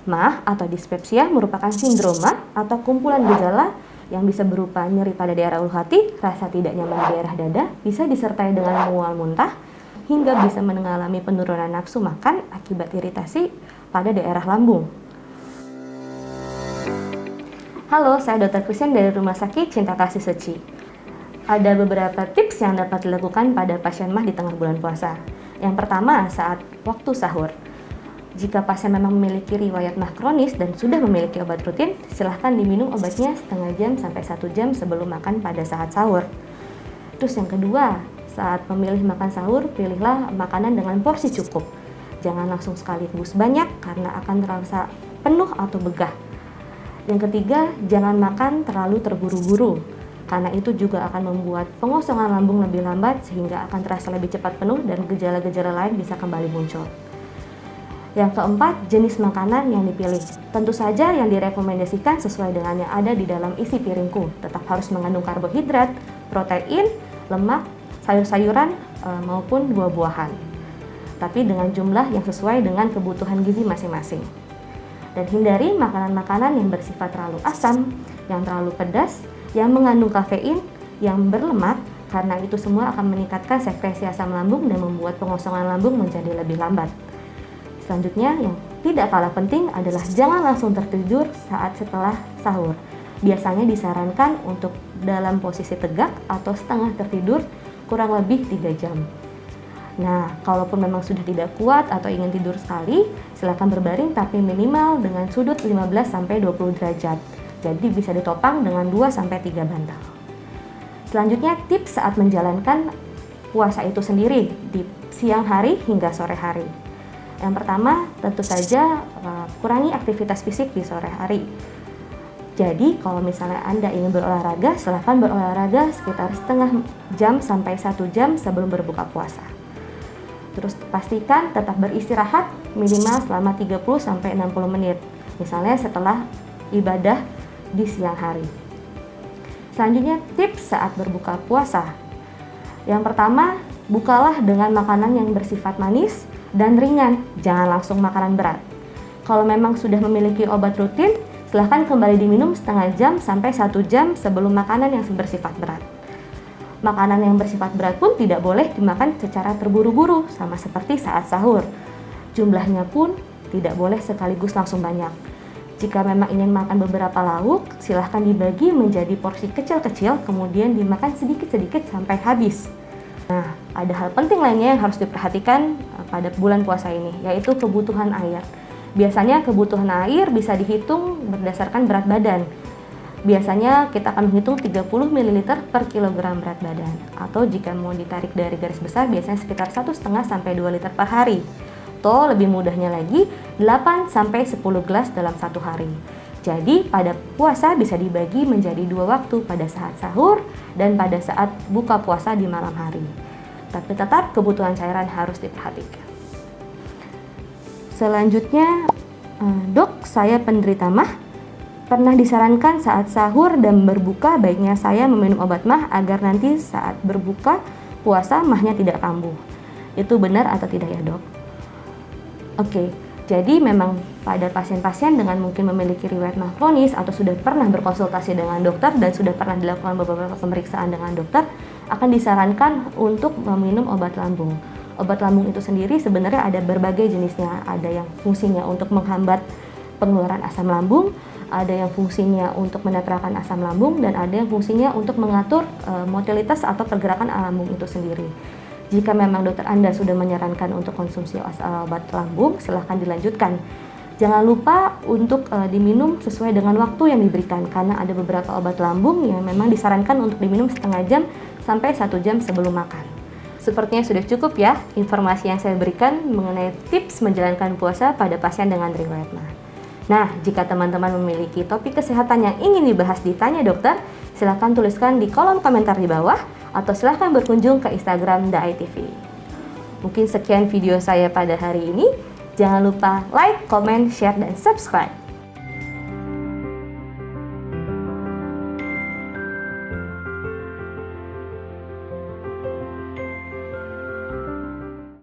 MAH atau dispepsia merupakan sindroma atau kumpulan gejala yang bisa berupa nyeri pada daerah ulu hati, rasa tidak nyaman di daerah dada, bisa disertai dengan mual muntah, hingga bisa mengalami penurunan nafsu makan akibat iritasi pada daerah lambung. Halo, saya Dr. Christian dari Rumah Sakit Cinta Kasih Seci. Ada beberapa tips yang dapat dilakukan pada pasien MAH di tengah bulan puasa. Yang pertama, saat waktu sahur. Jika pasien memang memiliki riwayat MAH kronis dan sudah memiliki obat rutin, silahkan diminum obatnya setengah jam sampai 1 jam sebelum makan pada saat sahur. Terus yang kedua, saat memilih makan sahur, pilihlah makanan dengan porsi cukup. Jangan langsung sekaligus banyak karena akan terasa penuh atau begah. Yang ketiga, jangan makan terlalu terburu-buru, karena itu juga akan membuat pengosongan lambung lebih lambat sehingga akan terasa lebih cepat penuh dan gejala-gejala lain bisa kembali muncul. Yang keempat, jenis makanan yang dipilih. Tentu saja yang direkomendasikan sesuai dengan yang ada di dalam isi piringku. Tetap harus mengandung karbohidrat, protein, lemak, sayur-sayuran, maupun buah-buahan. Tapi dengan jumlah yang sesuai dengan kebutuhan gizi masing-masing. Dan hindari makanan-makanan yang bersifat terlalu asam, yang terlalu pedas, yang mengandung kafein, yang berlemak, karena itu semua akan meningkatkan sekresi asam lambung dan membuat pengosongan lambung menjadi lebih lambat. Selanjutnya, yang tidak kalah penting adalah jangan langsung tertidur saat setelah sahur. Biasanya disarankan untuk dalam posisi tegak atau setengah tertidur kurang lebih 3 jam. Nah, kalaupun memang sudah tidak kuat atau ingin tidur sekali, silakan berbaring tapi minimal dengan sudut 15-20 derajat. Jadi bisa ditopang dengan 2-3 bantal. Selanjutnya, tips saat menjalankan puasa itu sendiri di siang hari hingga sore hari. Yang pertama, tentu saja kurangi aktivitas fisik di sore hari. Jadi, kalau misalnya Anda ingin berolahraga, silahkan berolahraga sekitar setengah jam sampai 1 jam sebelum berbuka puasa. Terus pastikan tetap beristirahat minimal selama 30-60 menit. Misalnya setelah ibadah di siang hari. Selanjutnya, tips saat berbuka puasa. Yang pertama, bukalah dengan makanan yang bersifat manis dan ringan, jangan langsung makanan berat. Kalau memang sudah memiliki obat rutin, silahkan kembali diminum setengah jam sampai 1 jam sebelum makanan yang bersifat berat. Makanan yang bersifat berat pun tidak boleh dimakan secara terburu-buru, sama seperti saat sahur. Jumlahnya pun tidak boleh sekaligus langsung banyak. Jika memang ingin makan beberapa lauk, silahkan dibagi menjadi porsi kecil-kecil, kemudian dimakan sedikit-sedikit sampai habis. Nah, ada hal penting lainnya yang harus diperhatikan pada bulan puasa ini, yaitu kebutuhan air. Biasanya kebutuhan air bisa dihitung berdasarkan berat badan. Biasanya kita akan menghitung 30 ml per kilogram berat badan. Atau jika mau ditarik dari garis besar, biasanya sekitar 1,5-2 liter per hari. Atau lebih mudahnya lagi, 8-10 gelas dalam satu hari. Jadi pada puasa bisa dibagi menjadi 2 waktu, pada saat sahur dan pada saat buka puasa di malam hari. Tapi tetap kebutuhan cairan harus diperhatikan. Selanjutnya, dok, saya penderita MAH. Pernah disarankan saat sahur dan berbuka baiknya saya meminum obat MAH agar nanti saat berbuka puasa MAH-nya tidak kambuh. Itu benar atau tidak ya, dok? Oke. Jadi memang pada pasien-pasien dengan mungkin memiliki riwayat MAH kronis atau sudah pernah berkonsultasi dengan dokter dan sudah pernah dilakukan beberapa pemeriksaan dengan dokter, akan disarankan untuk meminum obat lambung. Obat lambung itu sendiri sebenarnya ada berbagai jenisnya. Ada yang fungsinya untuk menghambat pengeluaran asam lambung, ada yang fungsinya untuk menetralkan asam lambung, dan ada yang fungsinya untuk mengatur motilitas atau pergerakan lambung itu sendiri. Jika memang dokter Anda sudah menyarankan untuk konsumsi obat lambung, silahkan dilanjutkan. Jangan lupa untuk diminum sesuai dengan waktu yang diberikan, karena ada beberapa obat lambung yang memang disarankan untuk diminum setengah jam sampai 1 jam sebelum makan. Sepertinya sudah cukup ya informasi yang saya berikan mengenai tips menjalankan puasa pada pasien dengan riwayat MAH. Nah, jika teman-teman memiliki topik kesehatan yang ingin dibahas di Tanya Dokter, silahkan tuliskan di kolom komentar di bawah, atau silahkan berkunjung ke Instagram The ITV. Mungkin sekian video saya pada hari ini. Jangan lupa like, comment, share, dan subscribe.